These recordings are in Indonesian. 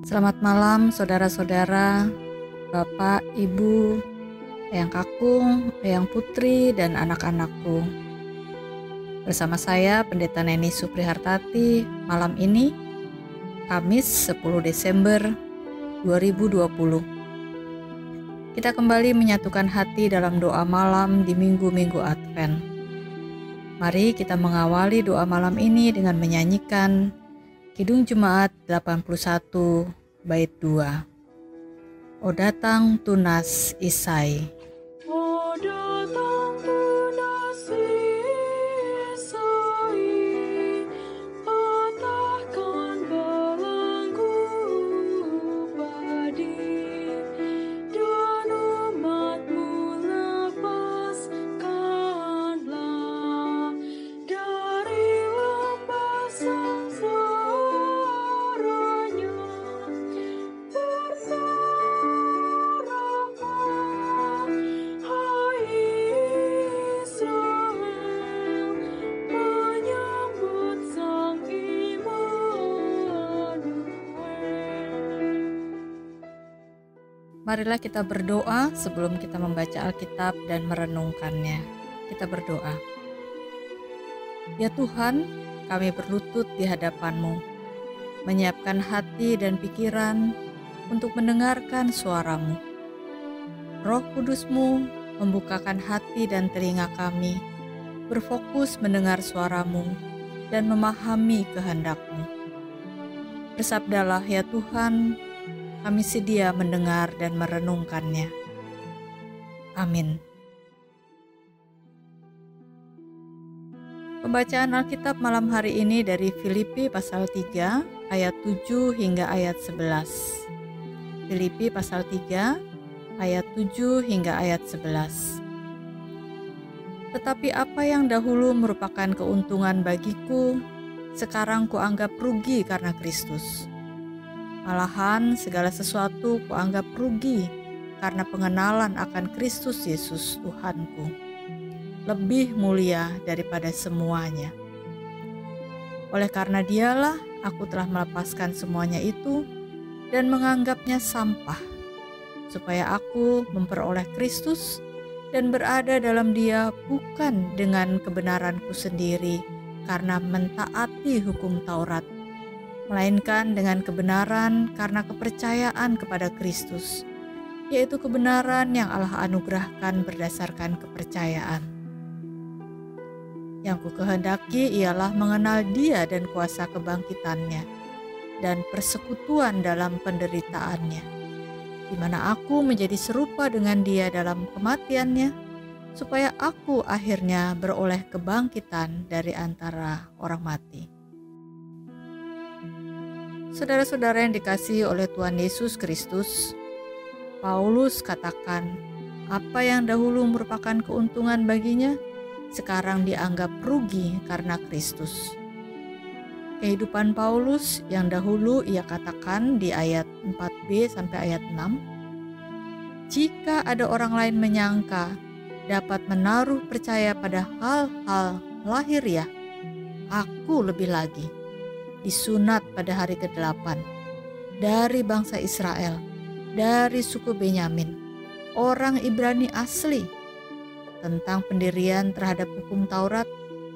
Selamat malam saudara-saudara, Bapak, Ibu, Eyang Kakung, Eyang Putri, dan anak-anakku. Bersama saya Pendeta Neni Suprihartati, malam ini Kamis 10 Desember 2020. Kita kembali menyatukan hati dalam doa malam di minggu-minggu Advent. Mari kita mengawali doa malam ini dengan menyanyikan Kidung Jemaat 81 bait 2. O datang tunas Isai. O datang tunas Isai, patahkan belenggu padi, dan umatmu lepaskanlah dari lembah sengsaranya. Bersoraklah, hai Israel, menyambut Sang Immanuel. Marilah kita berdoa sebelum kita membaca Alkitab dan merenungkannya. Kita berdoa. Ya Tuhan, kami berlutut di hadapan-Mu, menyiapkan hati dan pikiran untuk mendengarkan suara-Mu. Roh Kudus-Mu membukakan hati dan telinga kami, berfokus mendengar suara-Mu dan memahami kehendak-Mu. Bersabdalah ya Tuhan, kami sedia mendengar dan merenungkannya. Amin. Pembacaan Alkitab malam hari ini dari Filipi pasal 3 ayat 7 hingga ayat 11. Filipi pasal 3 ayat 7 hingga ayat 11. Tetapi apa yang dahulu merupakan keuntungan bagiku, sekarang kuanggap rugi karena Kristus. Malahan segala sesuatu kuanggap rugi karena pengenalan akan Kristus Yesus Tuhanku, lebih mulia daripada semuanya. Oleh karena Dialah aku telah melepaskan semuanya itu dan menganggapnya sampah, supaya aku memperoleh Kristus dan berada dalam Dia bukan dengan kebenaranku sendiri karena mentaati hukum Taurat, melainkan dengan kebenaran karena kepercayaan kepada Kristus, yaitu kebenaran yang Allah anugerahkan berdasarkan kepercayaan. Yang kukehendaki ialah mengenal Dia dan kuasa kebangkitannya, dan persekutuan dalam penderitaannya, di mana aku menjadi serupa dengan Dia dalam kematiannya, supaya aku akhirnya beroleh kebangkitan dari antara orang mati. Saudara-saudara yang dikasihi oleh Tuhan Yesus Kristus, Paulus katakan, apa yang dahulu merupakan keuntungan baginya, sekarang dianggap rugi karena Kristus. Kehidupan Paulus yang dahulu ia katakan di ayat 4b sampai ayat 6, jika ada orang lain menyangka dapat menaruh percaya pada hal-hal lahiriah, aku lebih lagi disunat pada hari ke-8 dari bangsa Israel, dari suku Benyamin, orang Ibrani asli. Tentang pendirian terhadap hukum Taurat,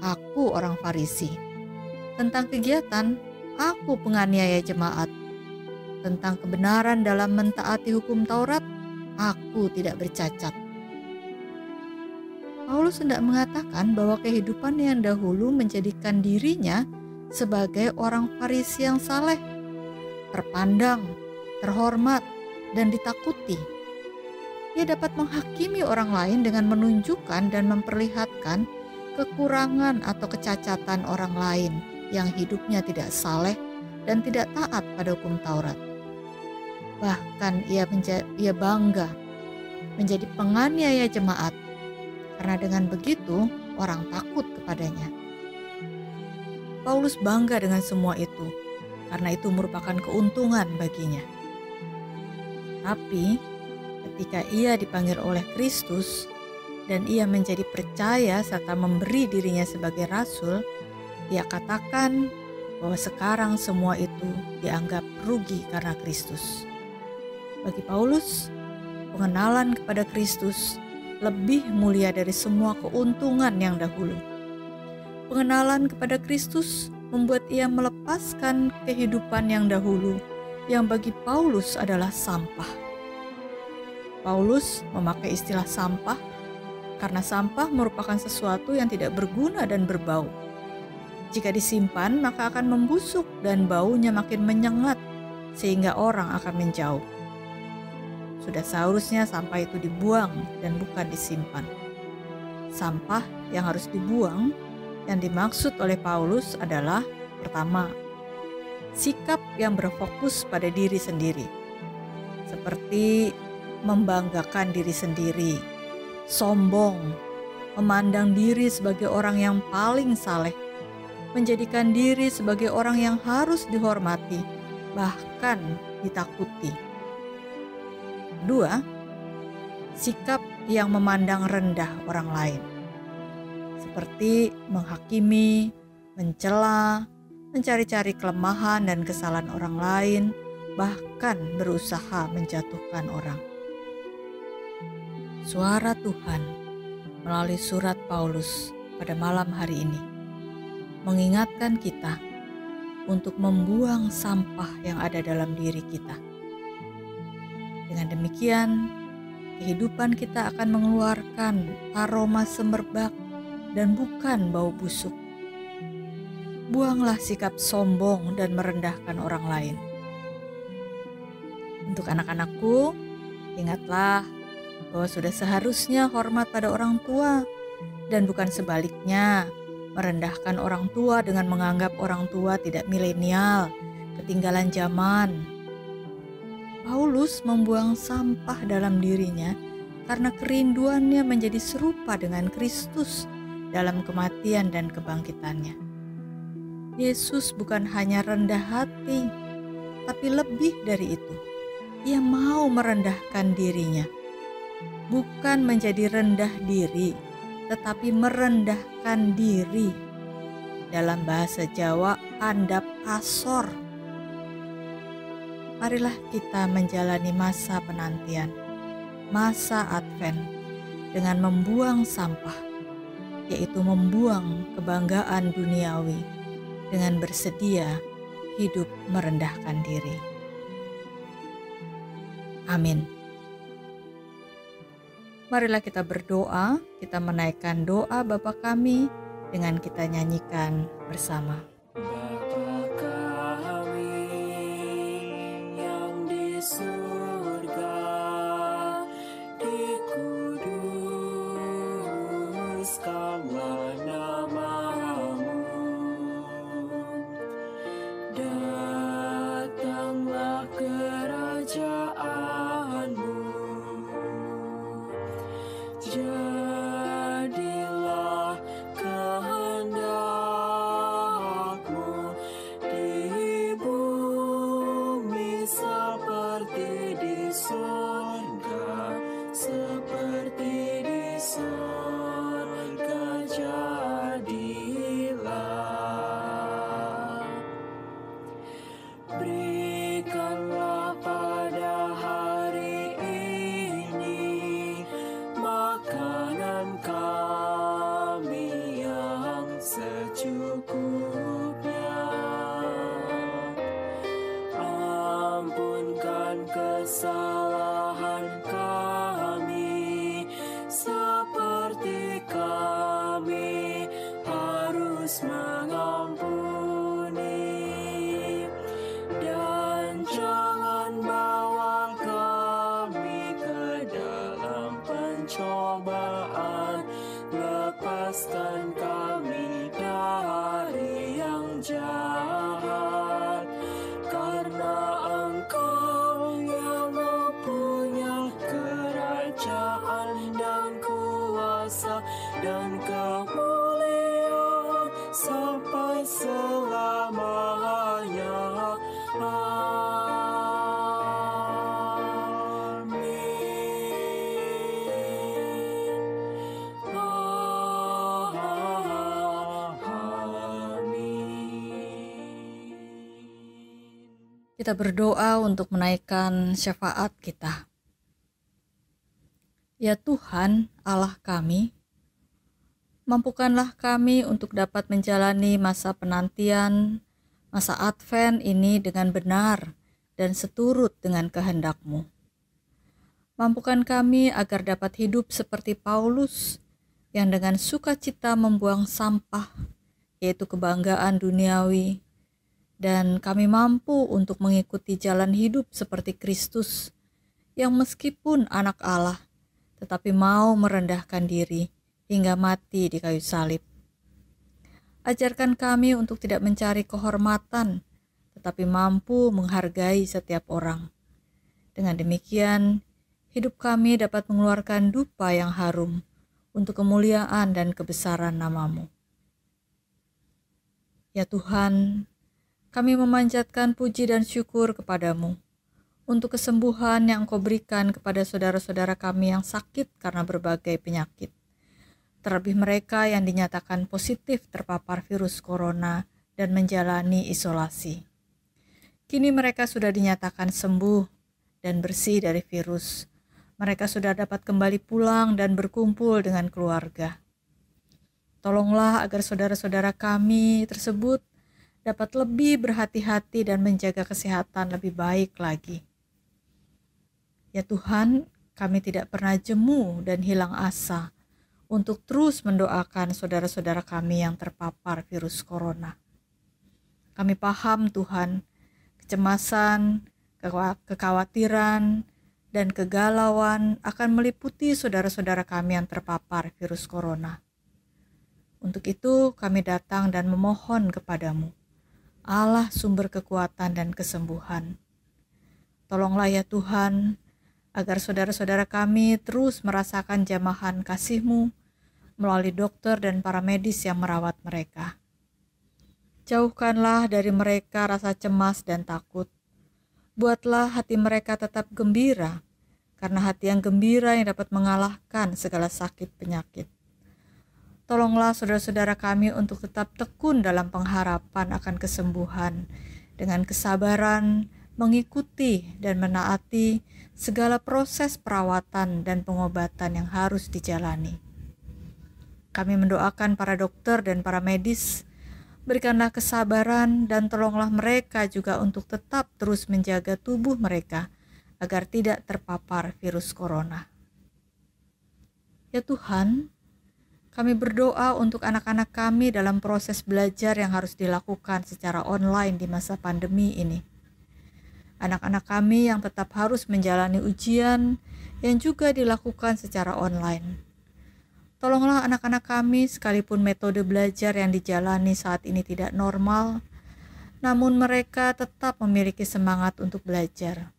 aku orang Farisi. Tentang kegiatan, aku penganiaya jemaat. Tentang kebenaran dalam mentaati hukum Taurat, aku tidak bercacat. Paulus hendak mengatakan bahwa kehidupan yang dahulu menjadikan dirinya sebagai orang Farisi yang saleh, terpandang, terhormat, dan ditakuti. Ia dapat menghakimi orang lain dengan menunjukkan dan memperlihatkan kekurangan atau kecacatan orang lain yang hidupnya tidak saleh dan tidak taat pada hukum Taurat. Bahkan ia bangga menjadi penganiaya jemaat, karena dengan begitu orang takut kepadanya. Paulus bangga dengan semua itu, karena itu merupakan keuntungan baginya. Tapi ketika ia dipanggil oleh Kristus dan ia menjadi percaya serta memberi dirinya sebagai rasul, ia katakan bahwa sekarang semua itu dianggap rugi karena Kristus. Bagi Paulus, pengenalan kepada Kristus lebih mulia dari semua keuntungan yang dahulu. Pengenalan kepada Kristus membuat ia melepaskan kehidupan yang dahulu, yang bagi Paulus adalah sampah. Paulus memakai istilah sampah karena sampah merupakan sesuatu yang tidak berguna dan berbau. Jika disimpan, maka akan membusuk dan baunya makin menyengat sehingga orang akan menjauh. Sudah seharusnya sampah itu dibuang dan bukan disimpan. Sampah yang harus dibuang yang dimaksud oleh Paulus adalah pertama, sikap yang berfokus pada diri sendiri, seperti membanggakan diri sendiri, sombong, memandang diri sebagai orang yang paling saleh, menjadikan diri sebagai orang yang harus dihormati, bahkan ditakuti. Kedua, sikap yang memandang rendah orang lain, seperti menghakimi, mencela, mencari-cari kelemahan dan kesalahan orang lain, bahkan berusaha menjatuhkan orang. Suara Tuhan melalui surat Paulus pada malam hari ini mengingatkan kita untuk membuang sampah yang ada dalam diri kita. Dengan demikian, kehidupan kita akan mengeluarkan aroma semerbak dan bukan bau busuk. Buanglah sikap sombong dan merendahkan orang lain. Untuk anak-anakku, ingatlah bahwa sudah seharusnya hormat pada orang tua dan bukan sebaliknya, merendahkan orang tua dengan menganggap orang tua tidak milenial, ketinggalan zaman. Paulus membuang sampah dalam dirinya karena kerinduannya menjadi serupa dengan Kristus dalam kematian dan kebangkitannya. Yesus bukan hanya rendah hati, tapi lebih dari itu. Ia mau merendahkan dirinya, bukan menjadi rendah diri, tetapi merendahkan diri. Dalam bahasa Jawa, andap asor. Marilah kita menjalani masa penantian, masa Advent, dengan membuang sampah, yaitu membuang kebanggaan duniawi, dengan bersedia hidup merendahkan diri. Amin. Marilah kita berdoa, kita menaikkan doa Bapa kami dengan kita nyanyikan bersama. Bapa kami yang di surga, dikuduskanlah nama-Mu, datanglah kerajaan-Mu, jadilah kehendak-Mu di bumi seperti di surga, seperti di surga jadilah. Berikanlah pada hari ini makanan kami yang secukupnya. Ampunkan kesalahan kami seperti kami harus mengampuni, dan jangan bawa kami ke dalam pencobaan, lepaskan kami dari yang jahat, karena Engkau yang mempunyai kerajaan dan kuasa dan kemuliaan sampai selamanya. Amin. Kita berdoa untuk menaikkan syafaat kita. Ya Tuhan, Allah kami, mampukanlah kami untuk dapat menjalani masa penantian, masa Advent ini dengan benar dan seturut dengan kehendak-Mu. Mampukan kami agar dapat hidup seperti Paulus yang dengan sukacita membuang sampah, yaitu kebanggaan duniawi, dan kami mampu untuk mengikuti jalan hidup seperti Kristus, yang meskipun anak Allah, tetapi mau merendahkan diri hingga mati di kayu salib. Ajarkan kami untuk tidak mencari kehormatan, tetapi mampu menghargai setiap orang. Dengan demikian, hidup kami dapat mengeluarkan dupa yang harum untuk kemuliaan dan kebesaran nama-Mu. Ya Tuhan, kami memanjatkan puji dan syukur kepadamu untuk kesembuhan yang Engkau berikan kepada saudara-saudara kami yang sakit karena berbagai penyakit. Terlebih mereka yang dinyatakan positif terpapar virus corona dan menjalani isolasi. Kini mereka sudah dinyatakan sembuh dan bersih dari virus. Mereka sudah dapat kembali pulang dan berkumpul dengan keluarga. Tolonglah agar saudara-saudara kami tersebut dapat lebih berhati-hati dan menjaga kesehatan lebih baik lagi. Ya Tuhan, kami tidak pernah jemu dan hilang asa untuk terus mendoakan saudara-saudara kami yang terpapar virus corona. Kami paham Tuhan, kecemasan, kekhawatiran, dan kegalauan akan meliputi saudara-saudara kami yang terpapar virus corona. Untuk itu kami datang dan memohon kepadamu, Allah sumber kekuatan dan kesembuhan. Tolonglah ya Tuhan, agar saudara-saudara kami terus merasakan jamahan kasih-Mu melalui dokter dan para medis yang merawat mereka. Jauhkanlah dari mereka rasa cemas dan takut. Buatlah hati mereka tetap gembira, karena hati yang gembira yang dapat mengalahkan segala sakit penyakit. Tolonglah saudara-saudara kami untuk tetap tekun dalam pengharapan akan kesembuhan, dengan kesabaran, mengikuti dan menaati segala proses perawatan dan pengobatan yang harus dijalani. Kami mendoakan para dokter dan para medis, berikanlah kesabaran dan tolonglah mereka juga untuk tetap terus menjaga tubuh mereka agar tidak terpapar virus corona. Ya Tuhan, kami berdoa untuk anak-anak kami dalam proses belajar yang harus dilakukan secara online di masa pandemi ini. Anak-anak kami yang tetap harus menjalani ujian yang juga dilakukan secara online. Tolonglah anak-anak kami sekalipun metode belajar yang dijalani saat ini tidak normal, namun mereka tetap memiliki semangat untuk belajar.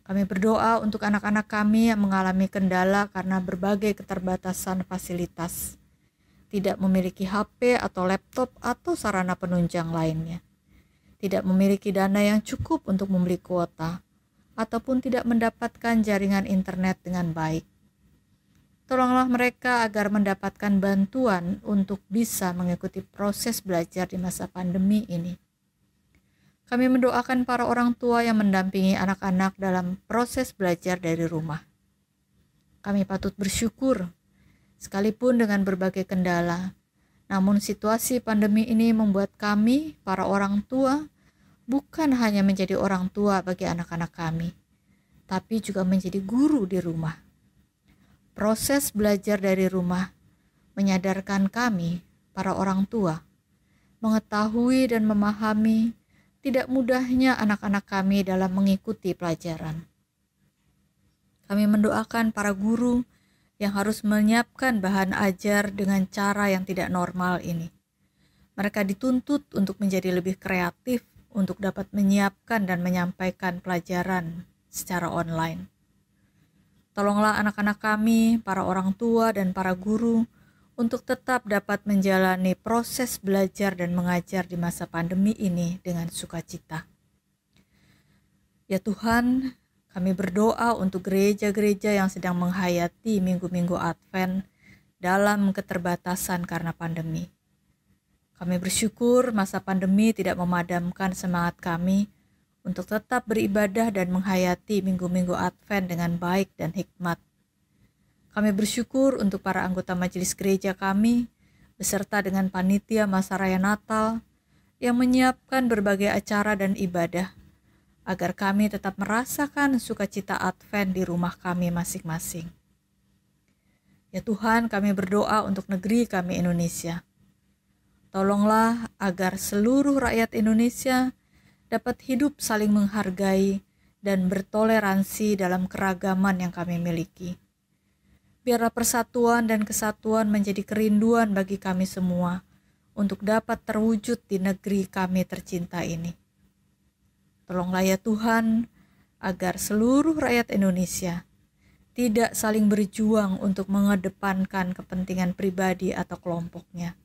Kami berdoa untuk anak-anak kami yang mengalami kendala karena berbagai keterbatasan fasilitas, tidak memiliki HP atau laptop atau sarana penunjang lainnya, tidak memiliki dana yang cukup untuk membeli kuota, ataupun tidak mendapatkan jaringan internet dengan baik. Tolonglah mereka agar mendapatkan bantuan untuk bisa mengikuti proses belajar di masa pandemi ini. Kami mendoakan para orang tua yang mendampingi anak-anak dalam proses belajar dari rumah. Kami patut bersyukur, sekalipun dengan berbagai kendala, namun situasi pandemi ini membuat kami, para orang tua, bukan hanya menjadi orang tua bagi anak-anak kami, tapi juga menjadi guru di rumah. Proses belajar dari rumah menyadarkan kami, para orang tua, mengetahui dan memahami tidak mudahnya anak-anak kami dalam mengikuti pelajaran. Kami mendoakan para guru yang harus menyiapkan bahan ajar dengan cara yang tidak normal ini. Mereka dituntut untuk menjadi lebih kreatif untuk dapat menyiapkan dan menyampaikan pelajaran secara online. Tolonglah anak-anak kami, para orang tua dan para guru untuk tetap dapat menjalani proses belajar dan mengajar di masa pandemi ini dengan sukacita. Ya Tuhan, kami berdoa untuk gereja-gereja yang sedang menghayati minggu-minggu Advent dalam keterbatasan karena pandemi. Kami bersyukur masa pandemi tidak memadamkan semangat kami untuk tetap beribadah dan menghayati minggu-minggu Advent dengan baik dan hikmat. Kami bersyukur untuk para anggota majelis gereja kami, beserta dengan panitia masa raya Natal, yang menyiapkan berbagai acara dan ibadah, agar kami tetap merasakan sukacita Advent di rumah kami masing-masing. Ya Tuhan, kami berdoa untuk negeri kami Indonesia. Tolonglah agar seluruh rakyat Indonesia dapat hidup saling menghargai dan bertoleransi dalam keragaman yang kami miliki. Biarlah persatuan dan kesatuan menjadi kerinduan bagi kami semua untuk dapat terwujud di negeri kami tercinta ini. Tolonglah ya Tuhan, agar seluruh rakyat Indonesia tidak saling berjuang untuk mengedepankan kepentingan pribadi atau kelompoknya,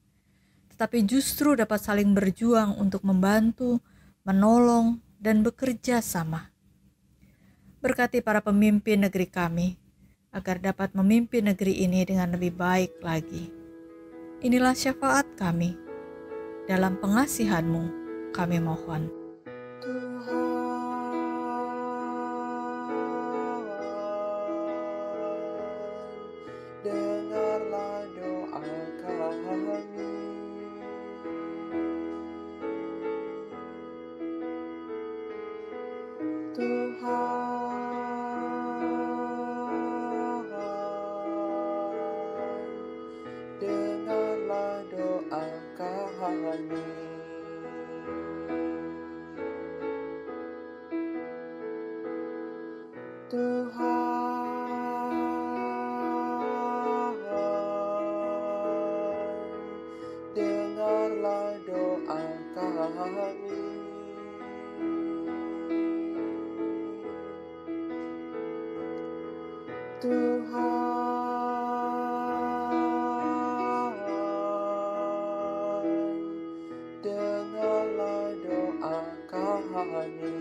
tetapi justru dapat saling berjuang untuk membantu, menolong, dan bekerja sama. Berkati para pemimpin negeri kami, agar dapat memimpin negeri ini dengan lebih baik lagi. Inilah syafaat kami. Dalam pengasihan-Mu kami mohon. Dengarlah doa kami. Dengarlah doa kami. Dengarlah doa kami. Dengarlah doa kami.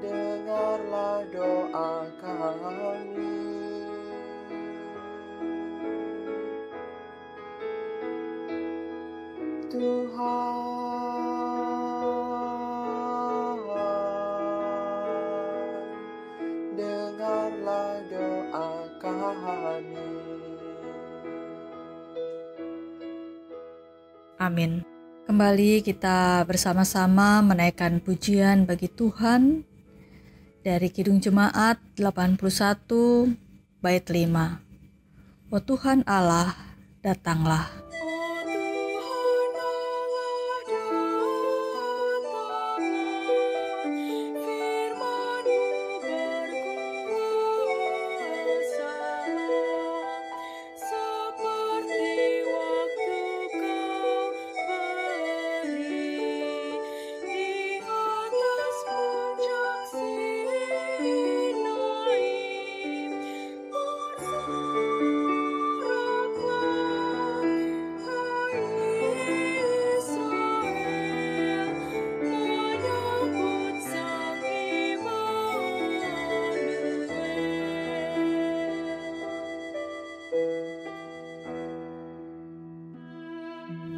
Dengarlah doa kami. Dengarlah doa kami. Amin. Kembali kita bersama-sama menaikkan pujian bagi Tuhan dari Kidung Jemaat 81 bait 5. Oh Tuhan Allah, datanglah.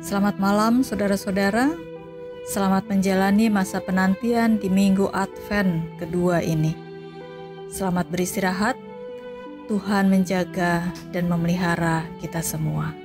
Selamat malam saudara-saudara, selamat menjalani masa penantian di minggu Advent kedua ini. Selamat beristirahat, Tuhan menjaga dan memelihara kita semua.